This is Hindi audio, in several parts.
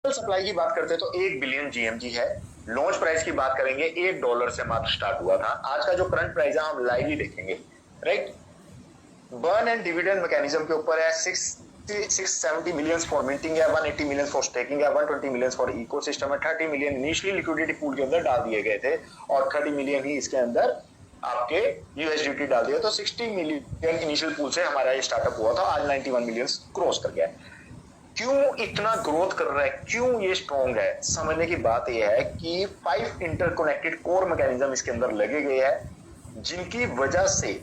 सप्लाई की बात करते हैं तो 1 बिलियन जीएमजी है। लॉन्च प्राइस की बात करेंगे, $1 से मात्र स्टार्ट हुआ था। आज का जो करंट प्राइस है हम लाइव ही देखेंगे, right. Burn and dividend mechanism के ऊपर है। 670 मिलियंस फॉर मिंटिंग है, 180 मिलियंस फॉर स्टेकिंग है, 120 मिलियंस फॉर इकोसिस्टम है। 30 मिलियन इनिशियली लिक्विडिटी पूल के अंदर डाल दिए गए थे और 30 मिलियन ही इसके अंदर आपके यूएसडीटी डाल दिया। तो 60 मिलियन इनिशियल पूल से हमारा ये स्टार्टअप हुआ था, आज 91 मिलियन क्रॉस कर गया है। क्यों इतना ग्रोथ कर रहा है, क्यों ये स्ट्रॉन्ग है, समझने की बात यह है कि 5 इंटरकनेक्टेड कोर मैकेनिज्म इसके अंदर लगे गए हैं, जिनकी वजह से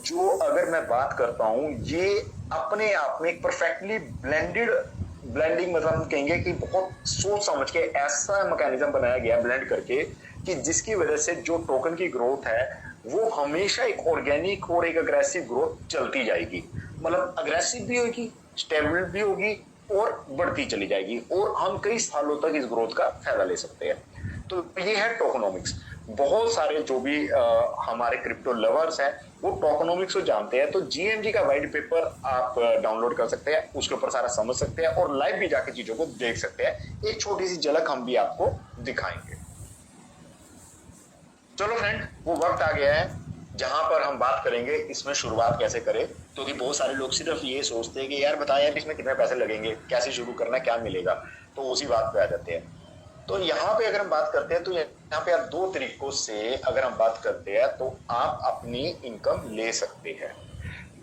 जो अगर मैं बात करता हूं, ये अपने आप में एक परफेक्टली ब्लेंडिंग मतलब हम कहेंगे कि बहुत सोच समझ के ऐसा मैकेनिज्म बनाया गया ब्लेंड करके कि जिसकी वजह से जो टोकन की ग्रोथ है वो हमेशा एक ऑर्गेनिक और एक अग्रेसिव ग्रोथ चलती जाएगी। मतलब अग्रेसिव भी होगी, स्टेबल भी होगी और बढ़ती चली जाएगी और हम कई सालों तक इस ग्रोथ का फायदा ले सकते हैं। तो ये है टोकनोमिक्स। बहुत सारे जो भी हमारे क्रिप्टो लवर्स हैं वो टोकनोमिक्स को जानते हैं, तो जीएमजी का वाइट पेपर आप डाउनलोड कर सकते हैं, उसके ऊपर सारा समझ सकते हैं और लाइव भी जाके चीजों को देख सकते हैं। एक छोटी सी झलक हम भी आपको दिखाएंगे। चलो फ्रेंड, वो वक्त आ गया है जहां पर हम बात करेंगे इसमें शुरुआत कैसे करें, क्योंकि बहुत सारे लोग सिर्फ ये सोचते हैं कि यार बता यार इसमें कितने पैसे लगेंगे, कैसे शुरू करना, क्या मिलेगा, तो उसी बात पे आ जाते हैं। तो यहाँ पे अगर हम बात करते हैं तो यहाँ पे आप दो तरीकों से अगर हम बात करते हैं तो आप अपनी इनकम ले सकते हैं,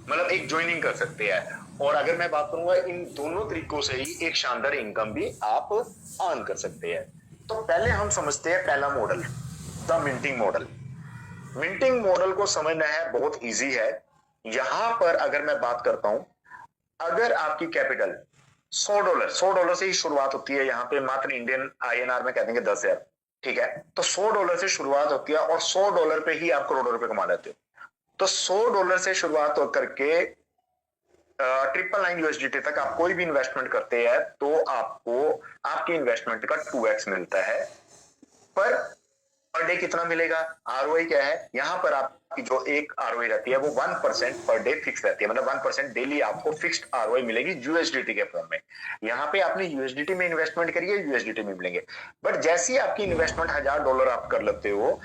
मतलब एक ज्वाइनिंग कर सकते हैं। और अगर मैं बात करूंगा इन दोनों तरीकों से ही एक शानदार इनकम भी आप अर्न कर सकते हैं। तो पहले हम समझते हैं पहला model, the minting model. Minting model को समझना है बहुत इजी है। यहां पर अगर मैं बात करता हूं, अगर आपकी कैपिटल $100 से ही शुरुआत होती है, यहाँ पे मात्र इंडियन आईएनआर में कह देंगे 10,000, ठीक है। तो $100 से शुरुआत होती है और $100 पे ही आप करोड़ों रुपए कमा लेते हो। तो $100 से शुरुआत हो करके 999 USDT तक आप कोई भी इन्वेस्टमेंट करते हैं तो आपको आपकी इन्वेस्टमेंट का 2x मिलता है। पर डे कितना मिलेगा, आरओआई क्या है, यहां पर आपकी जो एक आरओआई रहती है वो 1% पर डे फिक्स रहती है, मतलब 1% डेली आपको फिक्स्ड आरओआई मिलेगी यूएसडीटी के फॉर्म में। यहाँ पे आपने यूएसडीटी में इन्वेस्टमेंट करी है, यूएसडीटी में मिलेंगे। बट जैसी आपकी इन्वेस्टमेंट $1,000 आप कर लेते हो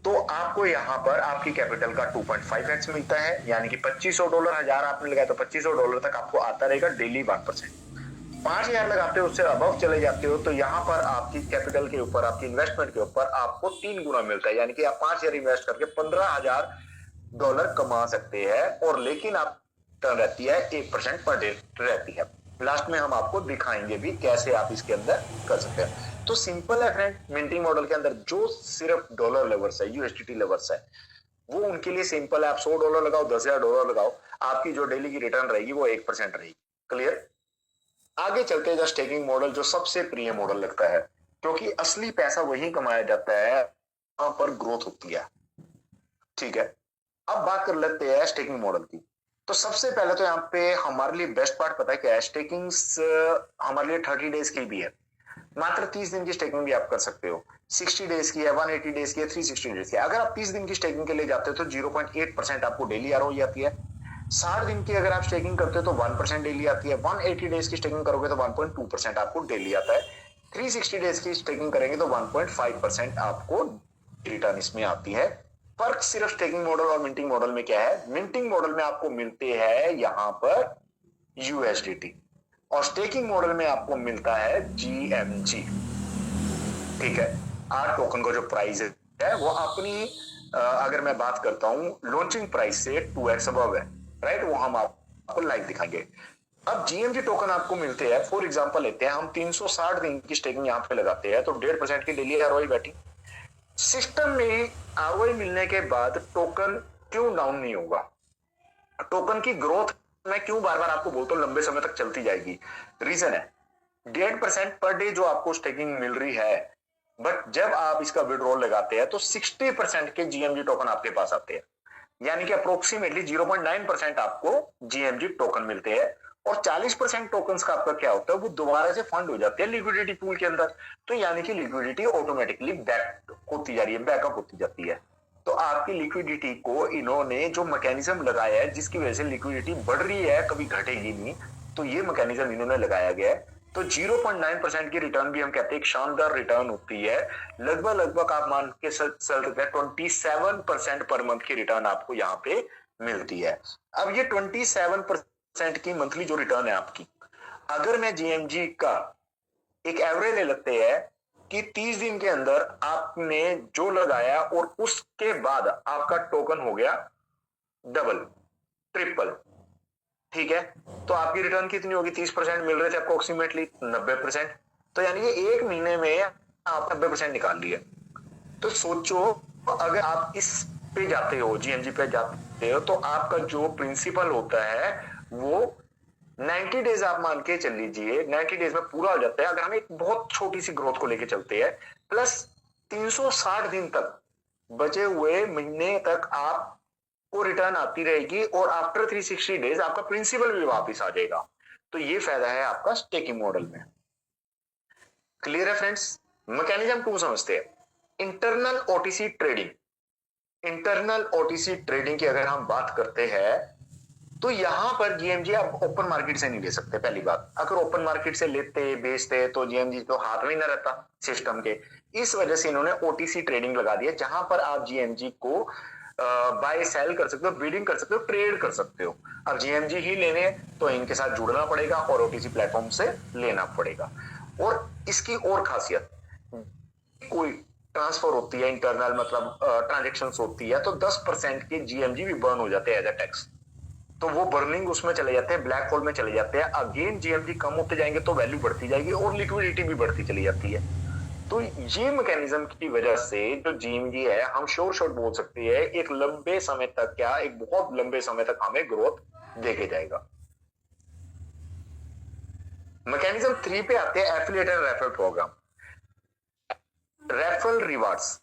तो आपको यहाँ पर आपकी कैपिटल का 2.5x मिलता है, यानी कि $2,500, 1,000 आपने लगाया तो $2,500 तक आपको आता रहेगा डेली 1%। 5,000 लगाते हो, उससे अबव चले जाते हो तो यहाँ पर आपकी कैपिटल के ऊपर, आपकी इन्वेस्टमेंट के ऊपर आपको 3 गुना मिलता है, यानी कि आप 5,000 इन्वेस्ट करके $15,000 कमा सकते हैं। और लेकिन आप टर्न रहती है 1% पर डे रहती है। लास्ट में हम आपको दिखाएंगे भी कैसे आप इसके अंदर कर सकते हैं। तो सिंपल है फ्रेंड, मिंटिंग मॉडल के अंदर जो सिर्फ डॉलर लवर्स है, यूएसडीटी लवर्स है, वो उनके लिए सिंपल है। आप $100 लगाओ, $10,000 लगाओ, आपकी जो डेली की रिटर्न रहेगी वो 1% रहेगी। क्लियर। आगे चलते हैं स्टेकिंग मॉडल, जो सबसे प्रिय मॉडल लगता है, क्योंकि असली पैसा वही कमाया जाता है वहां पर ग्रोथ होती है, ठीक है। अब बात कर लेते हैं स्टेकिंग मॉडल की। तो सबसे पहले तो यहाँ पे हमारे लिए बेस्ट पार्ट पता है क्या है, स्टेकिंग हमारे लिए 30 डेज की भी है, मात्र 30 दिन की स्टेकिंग भी आप कर सकते हो। 60 डेज की है, 180 डेज की है, 360 डेज की है। अगर आप 30 दिन की स्टेकिंग के लिए जाते हो तो 0.8% आपको डेली आरओई आती है। 60 दिन की अगर आप स्टेकिंग करते हो तो 1% डेली आती है। 180 डेज की स्टेकिंग करोगे तो 1.2% आपको डेली आता है। 360 डेज की स्टेकिंग करेंगे तो 1.5% आपको रिटर्न इसमें आती है। फर्क सिर्फ स्टेकिंग मॉडल और मिंटिंग मॉडल में क्या है, मिंटिंग मॉडल में आपको मिलते हैं यहां पर यूएसडीटी और स्टेकिंग मॉडल में आपको मिलता है जीएमजी, ठीक है। आर टोकन का जो प्राइस है वो अपनी अगर मैं बात करता हूं लॉन्चिंग प्राइस से 2x अबव है, राइट, वो हम आपको लाइव दिखाएंगे। अब जीएमजी टोकन आपको मिलते हैं, फॉर एग्जांपल लेते हैं हम 360 दिन की स्टेकिंग यहाँ पे लगाते हैं तो 1.5% की डेली आरओआई बैठी। सिस्टम में आरओआई मिलने के बाद टोकन क्यों डाउन नहीं होगा, टोकन की ग्रोथ मैं क्यों बार बार आपको बोलता हूं लंबे समय तक चलती जाएगी, रीजन है 1.5% पर डे जो आपको स्टेकिंग मिल रही है, बट जब आप इसका विड्रॉल लगाते हैं तो 60% के जीएमजी टोकन आपके पास आते हैं, यानी कि अप्रोक्सीमेटली 0.9% आपको जीएमजी टोकन मिलते हैं। और 40% टोकन का आपका क्या होता है, वो दोबारा से फंड हो जाते हैं लिक्विडिटी पूल के अंदर। तो यानी कि लिक्विडिटी ऑटोमेटिकली बैक होती जा रही है, बैकअप होती जाती है। तो आपकी लिक्विडिटी को इन्होंने जो मैकेनिज्म लगाया है जिसकी वजह से लिक्विडिटी बढ़ रही है, कभी घटेगी नहीं, तो ये मैकेनिज्म इन्होंने लगाया गया है तो 0.9% की रिटर्न भी हम कहते हैं एक शानदार रिटर्न होती है। लगभग आप मान के चल सकते हैं 27% पर मंथ की रिटर्न आपको यहाँ पे मिलती है। अब ये 27% की मंथली जो रिटर्न है आपकी, अगर मैं जीएमजी का एक एवरेज ले लेते हैं कि 30 दिन के अंदर आपने जो लगाया और उसके बाद आपका टोकन हो गया डबल ट्रिपल, ठीक है, तो आपकी रिटर्न कितनी होगी? 30% मिल रहे थे अप्रोक्सीमेटली 90%, तो यानी कि एक महीने में आप 90% निकाल लिए। तो सोचो अगर आप इस पे जाते हो, जीएमजी पे जाते हो, तो आपका जो प्रिंसिपल होता है वो 90 डेज आप मान के चल लीजिए, 90 डेज में पूरा हो जाता है अगर हम एक बहुत छोटी सी ग्रोथ को लेके चलते हैं। प्लस 360 दिन तक बचे हुए महीने तक आपको रिटर्न आती रहेगी और आफ्टर 360 डेज आपका प्रिंसिपल भी वापस आ जाएगा। तो ये फायदा है आपका स्टेकिंग मॉडल में। क्लियर है फ्रेंड्स? मैकेनिज्म 2 समझते हैं, internal OTC trading. Internal OTC trading की अगर हम बात करते हैं तो यहां पर जीएमजी आप ओपन मार्केट से नहीं ले सकते। पहली बात, अगर ओपन मार्केट से लेते बेचते तो जीएमजी तो हाथ में ही ना रहता सिस्टम के। इस वजह से इन्होंने ओटीसी ट्रेडिंग लगा दिया, जहां पर आप जीएमजी को बाय सेल कर सकते हो, बीडिंग कर सकते हो, ट्रेड कर सकते हो। अब जीएमजी ही लेने तो इनके साथ जुड़ना पड़ेगा और ओटीसी प्लेटफॉर्म से लेना पड़ेगा। और इसकी और खासियत, कोई ट्रांसफर होती है इंटरनल, मतलब ट्रांजेक्शन होती है, तो 10% के जीएमजी भी बर्न हो जाते हैं एज अ टैक्स। तो वो बर्निंग उसमें चले जाते हैं, ब्लैक होल में चले जाते हैं। अगेन जीएमजी कम होते जाएंगे तो वैल्यू बढ़ती जाएगी और लिक्विडिटी भी बढ़ती चली जाती है। तो ये मैकेनिज्म की वजह से जो जीएमजी है, हम श्योर शॉट बोल सकते हैं एक लंबे समय तक, क्या एक बहुत लंबे समय तक हमें ग्रोथ देके जाएगा। मैकेनिज्म 3 पे आते हैं, affiliate and referral programme. Referral rewards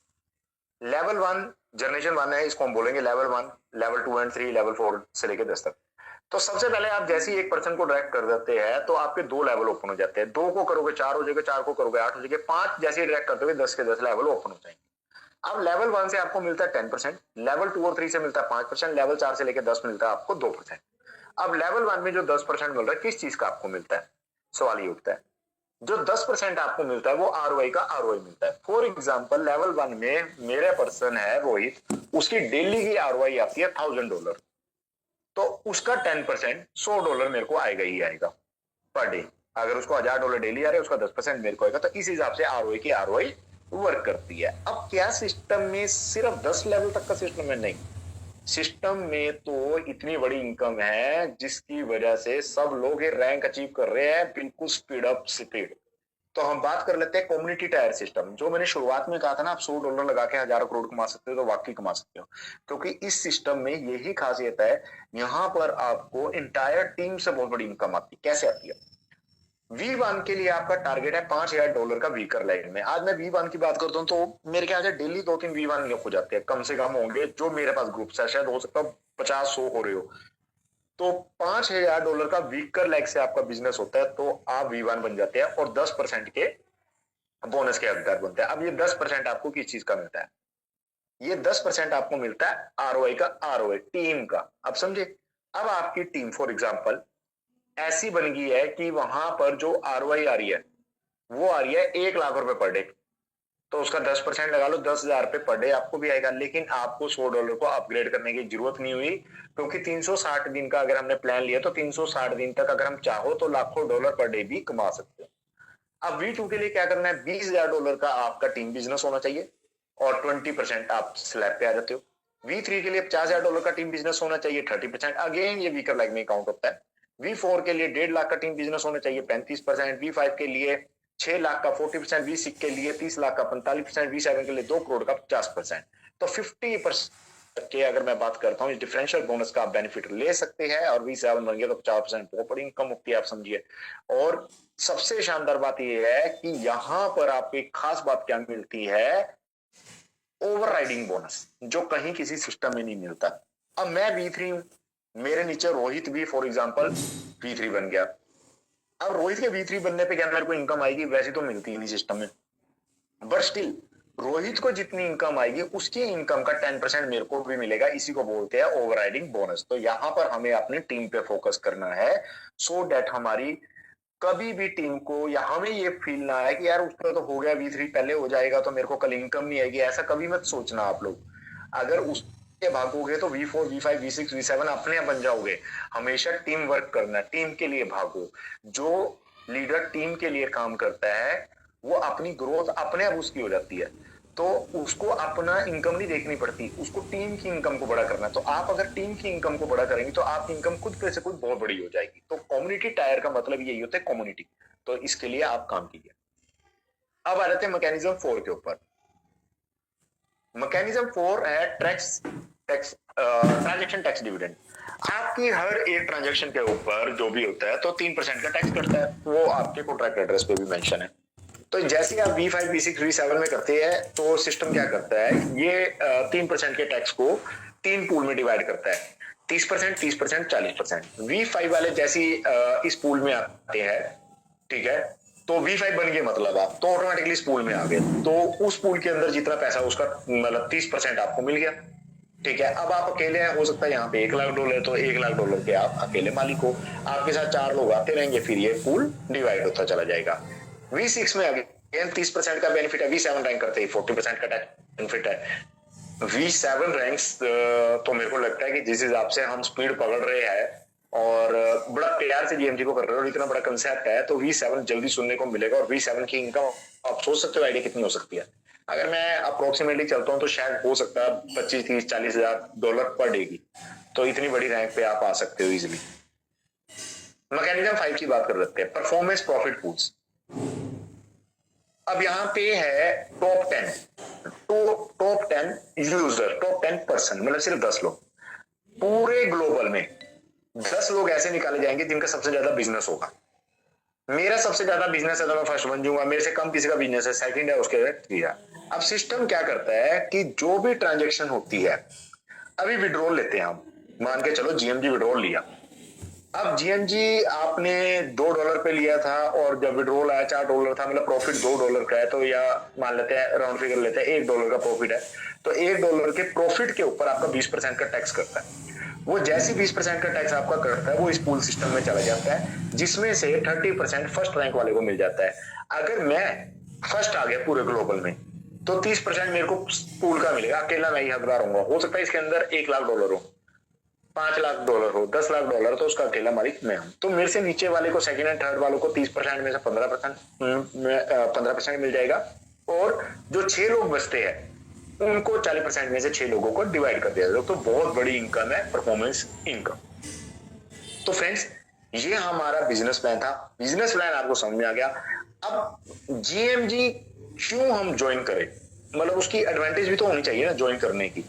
level 1 generation 1 है, इसको हम बोलेंगे लेवल 1, लेवल 2 एंड 3, लेवल 4 से लेकर 10 तक। तो सबसे पहले आप जैसे ही एक पर्सन को डायरेक्ट कर देते हैं तो आपके 2 लेवल ओपन हो जाते हैं। 2 को करोगे 4 हो जाएगा, 4 को करोगे 8 हो जाएगा, 5 जैसे ही डायरेक्ट करते हुए 10 के 10 लेवल ओपन हो जाएंगे। अब लेवल 1 से आपको मिलता है 10%, लेवल 2 और 3 से मिलता है 5%, लेवल 4 से लेकर 10 मिलता है आपको 2%। अब लेवल 1 में जो 10% मिल रहा है, किस चीज का आपको मिलता है? सवाल ये उठता है। जो 10% आपको मिलता है वो आरओआई का आरओआई मिलता है। फॉर एग्जाम्पल लेवल 1 में मेरा पर्सन है रोहित, उसकी डेली की आरओआई आती है $1000, तो उसका 10% $100 मेरे को आएगा ही आएगा पर डे। अगर उसको $1000 डेली आ रहे हैं, उसका 10% मेरे को आएगा। तो इस हिसाब से आरओआई की आरओआई वर्क करती है। अब क्या सिस्टम में सिर्फ 10 लेवल तक का सिस्टम है? नहीं, सिस्टम में तो इतनी बड़ी इनकम है जिसकी वजह से सब लोग ये रैंक अचीव कर रहे हैं, बिल्कुल स्पीड अप स्पीड। तो हम बात कर लेते हैं कम्युनिटी टायर सिस्टम। जो मैंने शुरुआत में कहा था ना, आप $100 लगा के हजारों करोड़ कमा सकते हो, तो वाकई कमा सकते हो, क्योंकि इस सिस्टम में यही खासियत है। यहां पर आपको इंटायर टीम से बहुत बड़ी इनकम आती है। कैसे आती है? V1 के लिए आपका टारगेट है $5000 का वीकर लाइन में। आज मैं V1 की बात करता हूं तो मेरे ख्याल से डेली 2-3 V1 हो जाते हैं, कम से कम होंगे जो मेरे पास ग्रुप है। शायद हो सकता है 50-100 हो रहे हो। तो $5000 का वीकर लेग से आपका बिजनेस होता है, तो आप V1 बन जाते हैं और 10% के बोनस के हकदार बनते हैं। अब ये 10% आपको किस चीज का मिलता है? ये 10% आपको मिलता है आरओआई का, आरओआई टीम का। अब समझे? अब आपकी टीम फॉर एग्जांपल ऐसी बन गई है कि वहां पर जो आरओआई आ रही है वो आ रही है ₹1,00,000 पर डे, तो उसका 10% लगा लो, ₹10,000 पर डे आपको भी आएगा। लेकिन आपको $100 को अपग्रेड करने की जरूरत नहीं हुई, क्योंकि 360 दिन का अगर हमने प्लान लिया तो 360 दिन तक अगर हम चाहो तो लाखों डॉलर पर डे भी कमा सकते हैं। अब V2 के लिए क्या करना है? $20,000 का आपका टीम बिजनेस होना चाहिए और 20% आप स्लैब पे आ जाते हो। V3 के लिए $50,000 का टीम बिजनेस होना चाहिए, 30%। अगेन ये वीकर लाइक में काउंट होता है। V4 के लिए 1.5 लाख का टीम बिजनेस होना चाहिए, 35%। V5 के लिए 6 लाख का 40%, V6 के लिए 30 लाख का 45%, V7 के लिए 2 करोड़ का 50%। तो 50% के अगर मैं बात करता हूँ, इस डिफरेंशियल बोनस का आप बेनिफिट ले सकते हैं। और V7 बन गया तो 50% बहुत बड़ी इनकम होती है, आप समझिए। और सबसे शानदार बात यह है कि यहां पर आपको एक खास बात क्या मिलती है? ओवरराइडिंग बोनस, जो कहीं किसी सिस्टम में नहीं मिलता। अब मैं V3 हूं, मेरे नीचे रोहित भी फॉर एग्जांपल V3 बन गया। अब रोहित के V3 बनने पे क्या मेरे को इनकम आएगी? वैसे तो मिलती ही नहीं सिस्टम में, बट स्टिल रोहित को जितनी इनकम आएगी उसकी इनकम का 10% मेरे को भी मिलेगा। इसी को बोलते हैं ओवरराइडिंग बोनस। तो यहां पर हमें अपनी टीम पे फोकस करना है, सो दैट हमारी कभी भी टीम को या हमें ये फील ना आए कि यार उसका तो हो गया, V3 पहले हो जाएगा तो मेरे को कल इनकम नहीं आएगी, ऐसा कभी मत सोचना आप लोग। अगर उसके भागोगे तो V4 V5 V6 V7 अपने आप बन जाओगे। हमेशा टीम वर्क करना, टीम के लिए भागो। जो लीडर टीम के लिए काम करता है वो अपनी ग्रोथ अपने आप उसकी हो जाती है, तो उसको अपना इनकम नहीं देखनी पड़ती, उसको टीम की इनकम को बड़ा करना है। तो आप अगर टीम की इनकम को बड़ा करेंगे तो आपकी इनकम खुद पे से खुद बहुत बड़ी हो जाएगी। तो कम्युनिटी टायर का मतलब यही होता है, कम्युनिटी। तो इसके लिए आप काम कीजिए। अब आ जाते हैं मैकेनिज्म 4 के ऊपर। मैकेनिज्म 4 है ट्रांजेक्शन टैक्स डिविडेंड। आपकी हर एक ट्रांजेक्शन के ऊपर जो भी होता है तो 3% का टैक्स कटता है, वो आपके कॉन्ट्रैक्ट एड्रेस पे भी मेंशन है। तो जैसे आप V5 V6 V7 में करते हैं तो सिस्टम क्या करता है, ये 3% के टैक्स को 3 पूल में डिवाइड करता है, 30%, 30%, 40%। V5 वाले जैसी इस पूल में आते हैं, ठीक है, तो V5 बन गए, मतलब आप तो ऑटोमेटिकली इस पूल में आ गए, तो उस पूल के अंदर जितना पैसा उसका मतलब 30% आपको मिल गया। ठीक है, अब आप अकेले हैं, हो सकता है यहाँ पे $1 लाख, तो $1 लाख के आप अकेले मालिक हो, आपके साथ 4 लोग आते रहेंगे, फिर ये पूल डिवाइड होता चला जाएगा। V6 में अगेन 30% का बेनिफिट है, V7 रैंक करते ही 40% का बेनिफिट है। V7 रैंक्स तो मेरे को लगता है कि जिस हिसाब से हम स्पीड पकड़ रहे हैं और बड़ा प्यार से GMG को कर रहे हो, इतना बड़ा कंसेप्ट है, तो V7 जल्दी सुनने को मिलेगा। और V7 की इनकम आप सोच सकते हो आइडिया कितनी हो सकती है। अगर मैं अप्रोक्सीमेटली चलता हूँ तो शायद हो सकता है 25, 30, $40,000 पर डे की। तो इतनी बड़ी रैंक पे आप आ सकते हो इजिली। मैकेनिज्म 5 की बात कर लेते हैं, परफॉर्मेंस प्रॉफिट पूल्स। अब यहाँ पे है टॉप 10, तो टॉप 10 यूजर, टॉप 10 पर्सन, मतलब सिर्फ 10 लोग पूरे ग्लोबल में। 10 लोग ऐसे निकाले जाएंगे जिनका सबसे ज्यादा बिजनेस होगा। मेरा सबसे ज्यादा बिजनेस है तो मैं फर्स्ट बन जाऊंगा, मेरे से कम किसी का बिजनेस है, सेकंड है, उसके बाद थ्री है। अब सिस्टम क्या करता है कि जो भी ट्रांजेक्शन होती है, अभी विड्रॉल लेते हैं हम, मान के चलो GMG विड्रॉल लिया। अब GMG आपने $2 पे लिया था और जब विड्रॉल आया $4 था, मतलब प्रॉफिट $2 का है, तो या मान लेते हैं राउंड फिगर लेते हैं $1 का प्रॉफिट है, तो $1 के प्रॉफिट के ऊपर आपका 20% का टैक्स करता है। वो जैसी 20% का टैक्स आपका करता है वो इस पूल सिस्टम में चला जाता है, जिसमें से 30% फर्स्ट रैंक वाले को मिल जाता है। अगर मैं फर्स्ट आ गया पूरे ग्लोबल में तो 30% मेरे को पूल का मिलेगा, अकेला मैं ही हकदार होऊंगा। हो सकता है इसके अंदर $1 लाख हो, $5 लाख हो, $10 लाख, तो उसका अकेला मालिक मैं हूं। तो मेरे से नीचे वाले को, सेकंड एंड थर्ड वालों को 30% में से 15% मिल जाएगा, और जो 6 लोग बचते हैं उनको 40% में से 6 लोगों को डिवाइड कर दिया जाएगा। तो बहुत बड़ी इनकम है, परफॉर्मेंस इनकम। तो फ्रेंड्स, ये हमारा बिजनेस प्लान था। बिजनेस प्लान आपको समझ में आ गया। अब GMG क्यों हम ज्वाइन करें, मतलब उसकी एडवांटेज भी तो होनी चाहिए ना ज्वाइन करने की।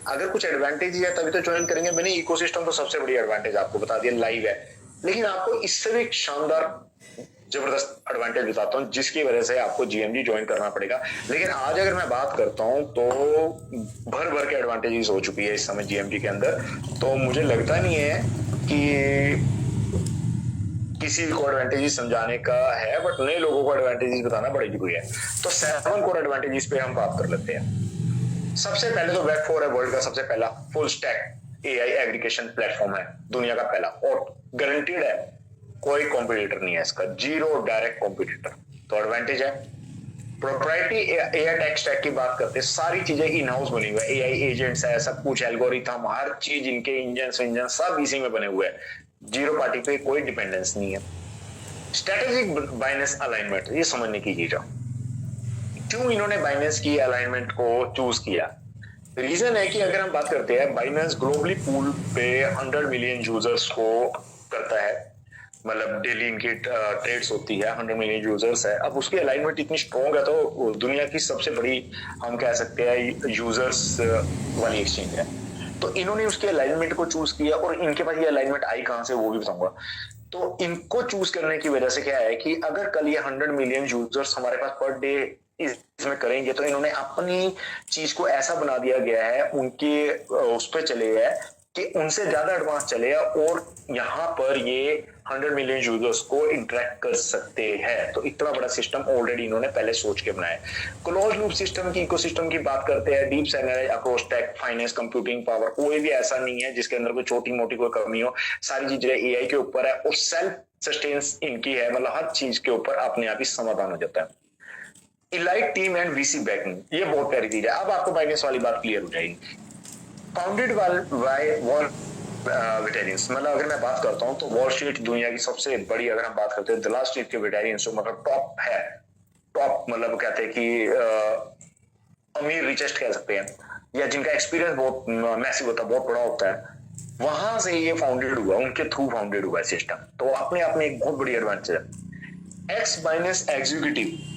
अगर कुछ एडवांटेज है तभी तो ज्वाइन करेंगे। मैंने इकोसिस्टम तो सबसे बड़ी एडवांटेज आपको बता दिया, लाइव है, लेकिन आपको इससे भी शानदार जबरदस्त एडवांटेज बताता हूँ जिसकी वजह से आपको GMG ज्वाइन करना पड़ेगा। लेकिन आज अगर मैं बात करता हूँ तो भर भर के एडवांटेजेस हो चुकी है इस समय GMG के अंदर, तो मुझे लगता नहीं है कि किसी को एडवांटेजेस समझाने का है, बट नए लोगों को एडवांटेजेस बताना बड़ी जरूरी है। तो 7 कोर एडवांटेजेस पे हम बात कर लेते हैं। सबसे पहले तो वेब4 है वर्ल्ड का सबसे पहला full stack AI aggregation platform है, दुनिया का पहला, और गारंटीड है, कोई कॉम्पिटिटर नहीं है इसका, जीरो डायरेक्ट कॉम्पिटिटर। तो एडवांटेज है। प्रोप्राइटरी AI टेक स्टैक की बात करते हैं, सारी चीजें इन हाउस बनी हुई है, AI एजेंट्स है, सब कुछ एल्गोरिथम, हर चीज, इनके इंजन सब इसी में बने हुए हैं, जीरो पार्टी पे कोई डिपेंडेंस नहीं है। स्ट्रेटेजिक बाइनेंस अलाइनमेंट, ये समझने की चीज है, क्यों इन्होंने बाइनेंस की अलाइनमेंट को चूज किया। रीजन है कि अगर हम बात करते हैं, बाइनेंस ग्लोबली पूल पे 100 मिलियन यूजर्स को करता है, मतलब डेली इनकी ट्रेड्स होती है, 100 मिलियन यूजर्स है। अब उसकी अलाइनमेंट इतनी स्ट्रॉन्ग है तो दुनिया की सबसे बड़ी हम कह सकते हैं यूजर्स वाली एक्सचेंज है। तो इन्होंने उसके अलाइनमेंट को चूज किया, और इनके पास ये अलाइनमेंट आई कहां से वो भी बताऊंगा। तो इनको चूज करने की वजह से क्या है कि अगर कल ये 100 मिलियन यूजर्स हमारे पास पर डे इसमें करेंगे, तो इन्होंने अपनी चीज को ऐसा बना दिया गया है, उनके उस पर चले गए कि उनसे ज्यादा एडवांस चले और यहाँ पर ये 100 मिलियन यूजर्स को इंटरेक्ट कर सकते हैं। तो इतना बड़ा सिस्टम ऑलरेडी इन्होंने पहले सोच के बनाया। क्लोज लूप सिस्टम की, इकोसिस्टम की बात करते हैं, deep synergize across tech, finance, computing power, कोई भी ऐसा नहीं है जिसके अंदर कोई छोटी मोटी कोई कमी हो। सारी चीजें एआई के ऊपर है और सेल्फ सस्टेन्स इनकी है, मतलब हर चीज के ऊपर अपने आप ही समाधान हो जाता है। Elite team and VC banking, ये बहुत प्यारी चीज है। अब आपको बाइनेंस वाली बात क्लियर हो जाएगी। फाउंडेड बाय वॉल वेटेरियंस, मतलब अगर मैं बात करता हूं तो वॉल स्ट्रीट दुनिया की सबसे बड़ी, अगर हम बात करते हैं द लास्ट स्ट्रीट के वेटेरियंस, जो मतलब टॉप है, टॉप मतलब कहते हैं कि अमीर रिचेस्ट कह सकते हैं, या जिनका एक्सपीरियंस बहुत मैसिव होता है, बहुत बड़ा होता है, वहां से ये फाउंडेड हुआ, उनके थ्रू फाउंडेड हुआ है सिस्टम। तो अपने आप में एक बहुत बड़ी एडवांटेज है। X Binance executive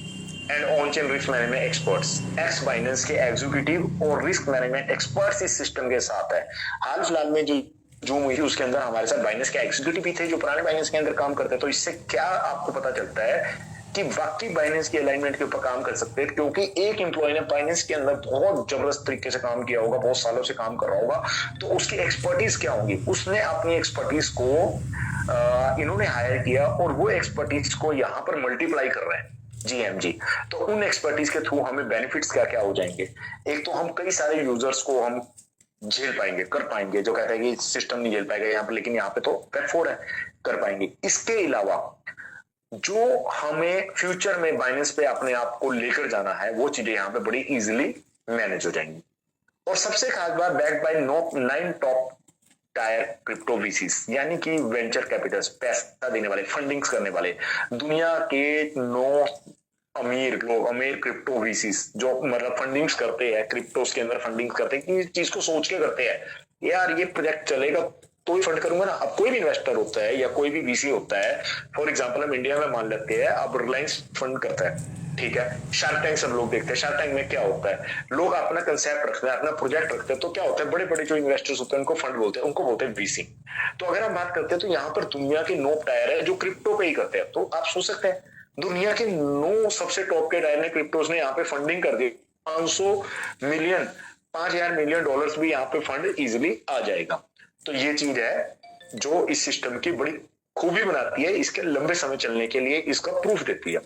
and on chain risk management experts, x Binance के एग्जीक्यूटिव और रिस्क मैनेजमेंट एक्सपर्ट्स इस सिस्टम के साथ है। हाल फिलहाल में जो जूम हुई थी उसके अंदर हमारे साथ बाइनेंस के एग्जीक्यूटिव भी थे जो पुराने बाइनेंस के अंदर काम करते हैं। तो इससे क्या आपको पता चलता है कि वाकई बाइनेंस की अलाइनमेंट के ऊपर काम कर सकते हैं, क्योंकि एक एम्प्लॉय ने बाइनेंस के अंदर बहुत जबरदस्त तरीके से काम किया होगा, बहुत सालों से काम कर रहा होगा, तो उसकी एक्सपर्टीज क्या होगी, उसने अपनी एक्सपर्टीज को इन्होंने हायर किया और वो एक्सपर्टीज को यहाँ पर मल्टीप्लाई कर रहे हैं जीएमजी। तो उन एक्सपर्टीज के थ्रू हमें बेनिफिट्स क्या क्या हो जाएंगे। एक तो हम कई सारे यूजर्स को हम झेल पाएंगे, कर पाएंगे, जो कहते हैं कि सिस्टम नहीं झेल पाएगा यहाँ पर, लेकिन यहाँ पे तो वेब 4 है, कर पाएंगे। इसके अलावा जो हमें फ्यूचर में बाइनेंस पे अपने आप को लेकर जाना है, वो चीजें यहाँ पे बड़ी इजीली मैनेज हो जाएंगी। और सबसे खास बात, backed by 9 top tier crypto VCs, यानी कि वेंचर कैपिटल्स, पैसा देने वाले, फंडिंग्स करने वाले, दुनिया के 9 अमीर लोग, अमीर क्रिप्टो वीसीस, जो मतलब फंडिंग्स करते हैं, क्रिप्टोस के अंदर फंडिंग्स करते हैं, कि चीज को सोच के करते हैं, यार ये प्रोजेक्ट चलेगा तो ही फंड करूंगा ना। अब कोई भी इन्वेस्टर होता है या कोई भी वीसी होता है, फॉर एग्जांपल हम इंडिया में मान लेते हैं, अब रिलायंस फंड करता है, ठीक है, शार्क टैंक सब लोग देखते हैं। शार्क टैंक में क्या होता है, लोग अपना कंसेप्ट रखते हैं, अपना प्रोजेक्ट रखते हैं, तो क्या होता है, बड़े बड़े जो इन्वेस्टर्स होते हैं उनको फंड बोलते हैं, उनको बोलते हैं वीसी। तो अगर हम बात करते हैं तो यहाँ पर दुनिया के 9 टायर है जो क्रिप्टो पे ही करते हैं। तो आप सोच सकते हैं दुनिया के 9 सबसे टॉप के टायर ने, क्रिप्टोस ने यहाँ पे फंडिंग कर दी, 500 मिलियन, 5000 मिलियन डॉलर्स भी यहाँ पे फंड इजिली आ जाएगा। तो ये चीज है जो इस सिस्टम की बड़ी खूबी बनाती है, इसके लंबे समय चलने के लिए इसका प्रूफ देती है।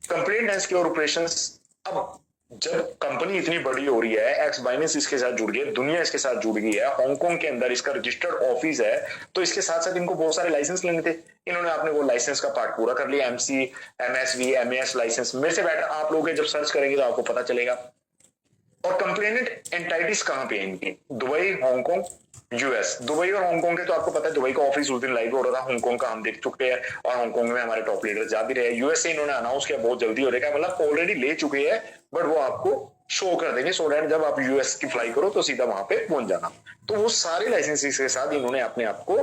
कंप्लेंट एंड सिक्योर ऑपरेशंस, अब जब कंपनी इतनी बड़ी हो रही है, एक्स बाइनेंस इसके साथ जुड़ गई है, दुनिया इसके साथ जुड़ गई है, हांगकांग के अंदर इसका रजिस्टर्ड ऑफिस है, तो इसके साथ साथ इनको बहुत सारे लाइसेंस लेने थे, इन्होंने अपने वो लाइसेंस का पार्ट पूरा कर लिया। एमसी, एमएसवी, एमएस लाइसेंस, मेरे से बेटर आप लोग जब सर्च करेंगे तो आपको पता चलेगा। और कंप्लेनेंट एंटाइटीज कहां पे है इनकी, दुबई, हांगकांग, यूएस। दुबई और हांगकांग के तो आपको पता है, दुबई का ऑफिस उस दिन लाइव हो रहा था, हांगकांग का हम देख चुके हैं, और हांगकांग में हमारे टॉप लीडर जा भी रहे हैं। यूएस से इन्होंने अनाउंस किया बहुत जल्दी हो रहेगा, मतलब ऑलरेडी ले चुके हैं, बट वो आपको शो कर देंगे, सो दैट जब आप यूएस की फ्लाई करो तो सीधा वहां पे पहुंच जाना। तो वो सारे लाइसेंसेस के साथ इन्होंने अपने आप को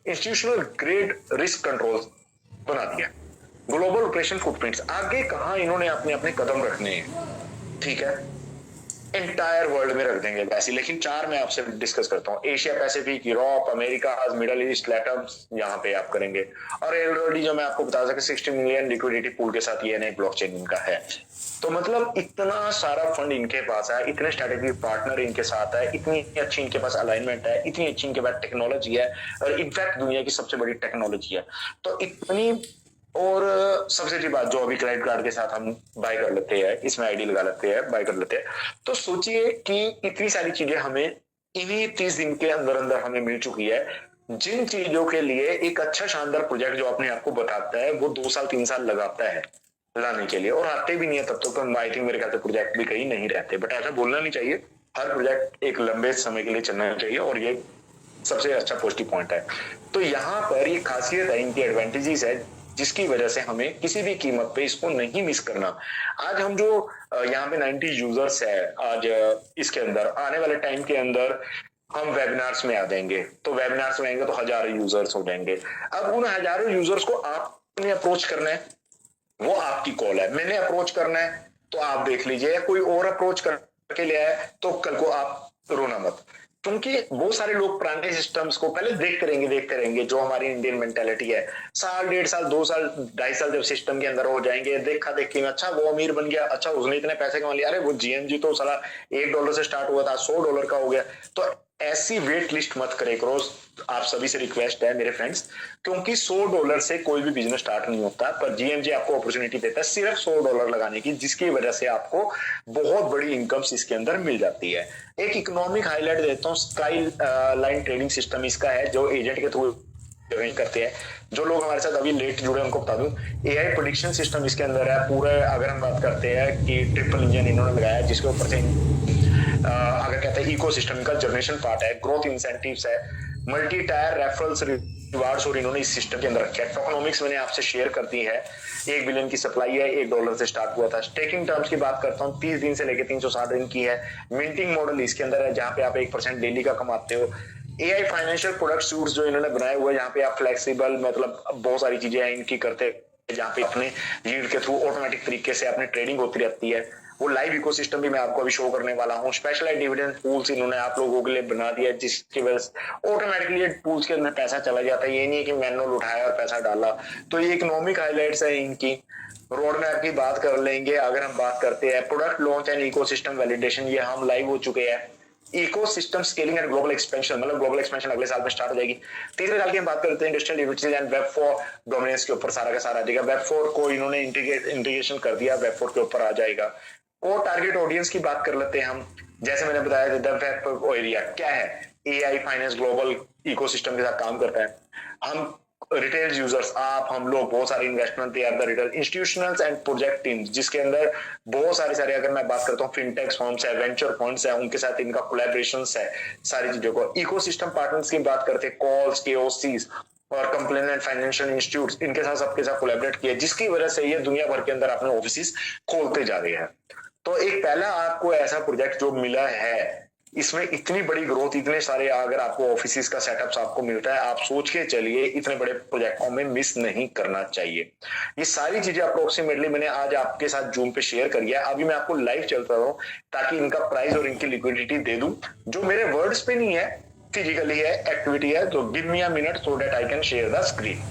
इंस्टीट्यूशनल ग्रेड रिस्क कंट्रोल बना दिया। ग्लोबल ऑपरेशन फुटप्रिंट्स, आगे कहां इन्होंने अपने अपने कदम रखने हैं, ठीक है, इंटायर वर्ल्ड में रख देंगे वैसे, लेकिन 4 मैं आपसे डिस्कस करता हूँ। Asia Pacific, Europe, America, Middle East, LATAM, यहाँ पे आप करेंगे। और ऑलरेडी जो मैं आपको बता सके 60 मिलियन लिक्विडिटी पूल के साथ ये नई ब्लॉकचेन इनका है। तो मतलब इतना सारा फंड इनके पास है, इतने स्ट्रेटेजिक पार्टनर इनके साथ है, इतनी अच्छी इनके पास अलाइनमेंट है, इतनी अच्छी इनके पास टेक्नोलॉजी है, और इनफैक्ट दुनिया की सबसे बड़ी टेक्नोलॉजी है। तो इतनी, और सबसे अच्छी बात जो अभी क्रेडिट कार्ड के साथ हम बाय कर लेते हैं, इसमें आईडी लगा लेते हैं, बाय कर लेते हैं। तो सोचिए कि इतनी सारी चीजें हमें इन्हीं 30 दिन के अंदर अंदर हमें मिल चुकी है, जिन चीजों के लिए एक अच्छा शानदार प्रोजेक्ट जो अपने आपको बताता है वो 2 साल 3 साल लगाता है लाने के लिए, और आते भी नहीं है तब तक। तो आई थिंक मेरे ख्याल से प्रोजेक्ट भी कहीं नहीं रहते, बट ऐसा बोलना नहीं चाहिए, हर प्रोजेक्ट एक लंबे समय के लिए चलना चाहिए, और ये सबसे अच्छा पॉजिटिव पॉइंट है। तो यहाँ पर ये खासियत है, इनकी एडवांटेजेस है, जिसकी वजह से हमें किसी भी कीमत पे इसको नहीं मिस करना। आज हम जो यहाँ पे 90 यूजर्स है, आज इसके अंदर आने वाले टाइम के अंदर हम वेबिनार्स में आ जाएंगे, तो वेबिनार्स में आएंगे तो हजारों यूजर्स हो जाएंगे। अब उन हजारों यूजर्स को आपने अप्रोच करना है, वो आपकी कॉल है। मैंने अप्रोच करना है तो आप देख लीजिए, कोई और अप्रोच करके ले आए तो कल को आप रोना मत, क्योंकि बहुत सारे लोग पुराने सिस्टम्स को पहले देखते रहेंगे। जो हमारी इंडियन मेंटेलिटी है, साल 1.5 साल 2 साल 2.5 साल जब सिस्टम के अंदर हो जाएंगे, देखा देखी में अच्छा वो अमीर बन गया, अच्छा उसने इतने पैसे कमा लिया, अरे वो जीएमजी तो साला $1 से स्टार्ट हुआ था, $100 का हो गया। तो ऐसी वेट लिस्ट मत करे करो, आप सभी से रिक्वेस्ट है मेरे फ्रेंड्स, क्योंकि $100 से कोई भी बिजनेस स्टार्ट नहीं होता, पर जीएमजी आपको अपॉर्चुनिटी देता है सिर्फ $100 लगाने की, जिसकी वजह से आपको बहुत बड़ी इनकम्स इसके अंदर मिल जाती है। एक इकोनॉमिक हाईलाइट देता हूँ, स्काई लाइन ट्रेडिंग सिस्टम इसका है, जो एजेंट के थ्रू ज्वाइन करते हैं। जो लोग हमारे साथ अभी लेट जुड़े उनको बता दूं, एआई प्रेडिक्शन सिस्टम इसके अंदर है पूरा। अगर हम बात करते हैं कि ट्रिपल इंजन इन्होंने लगाया है, जिसके ऊपर से अगर कहते हैं इकोसिस्टम का जनरेशन पार्ट है, ग्रोथ इंसेंटिव्स है, मल्टी टायर रेफरल्स रिवार्ड्स, और इन्होंने इस सिस्टम के अंदर रखा है। टोकनोमिक्स मैंने आपसे शेयर कर दी है, 1 बिलियन की सप्लाई है, $1 से स्टार्ट हुआ था। स्टेकिंग टर्म्स की बात करता हूँ, 30 दिन से लेकर 360 दिन की है। मिंटिंग मॉडल इसके अंदर है, जहां पे आप 1% डेली का कमाते हो। एआई फाइनेंशियल प्रोडक्ट सूट्स जो इन्होंने बनाए हुए, यहाँ पे आप फ्लेक्सिबल, मतलब बहुत सारी चीजें हैं इनकी करते हैं, जहाँ पे अपने यील्ड के थ्रू ऑटोमेटिक तरीके से अपनी ट्रेडिंग होती रहती है। वो लाइव इकोसिस्टम भी मैं आपको अभी शो करने वाला हूँ। स्पेशलाइज्ड डिविडेंड पूल्स इन्होंने आप लोगों के लिए बना दिया, जिसकी वजह से ऑटोमेटिकली पूल्स के अंदर पैसा चला जाता है। ये नहीं है कि मैनुअल उठाया और पैसा डाला। तो ये इकोनॉमिक हाईलाइट्स है इनकी। रोड मैप की बात कर लेंगे। अगर हम बात करते हैं product launch and ecosystem validation, ये हम लाइव हो चुके हैं। Ecosystem scaling and global expansion, मतलब ग्लोबल एक्सपेंशन अगले साल में स्टार्ट हो जाएगी। तीसरे साल की हम बात करते हैं industrial dividend and web 4 dominance के ऊपर सारा का सारा आ जाएगा। वेब 4 को इन्होंने इंटीग्रेशन कर दिया, वेब 4 के ऊपर आ जाएगा। और टारगेट ऑडियंस की बात कर लेते हैं हम। जैसे मैंने बताया था, वेब एरिया क्या है, एआई फाइनेंस ग्लोबल इकोसिस्टम के साथ काम करता है। हम रिटेल यूजर्स, आप हम लोग बहुत सारे इन्वेस्टमेंट तैयार कर retail institutionals and project teams, जिसके अंदर बहुत सारे अगर मैं बात करता हूँ फिनटेक्स फर्म्स है, वेंचर फंड्स है, उनके साथ इनका कोलैबोरेशंस है। सारी चीजों को इकोसिस्टम पार्टनर्स की बात करते हैं, कॉल्स, केओसीज और कंप्लेनेंट फाइनेंशियल इंस्टीट्यूट्स, इनके साथ सबके साथ कोलैबोरेट किया, जिसकी वजह से ये दुनिया भर के अंदर अपने ऑफिस खोलते जा रहे हैं। तो एक पहला आपको ऐसा प्रोजेक्ट जो मिला है, इसमें इतनी बड़ी ग्रोथ, इतने सारे अगर आपको ऑफिस का सेटअप्स आपको मिलता है, आप सोच के चलिए इतने बड़े प्रोजेक्टों में मिस नहीं करना चाहिए। ये सारी चीजें अप्रोक्सीमेटली मैंने आज आपके साथ जूम पे शेयर करी है। अभी मैं आपको लाइव चलता हूं ताकि इनका प्राइस और इनकी लिक्विडिटी दे दूं, जो मेरे वर्ड्स पे नहीं है, फिजिकली है, एक्टिविटी है। तो give me a minute so that I can share the screen.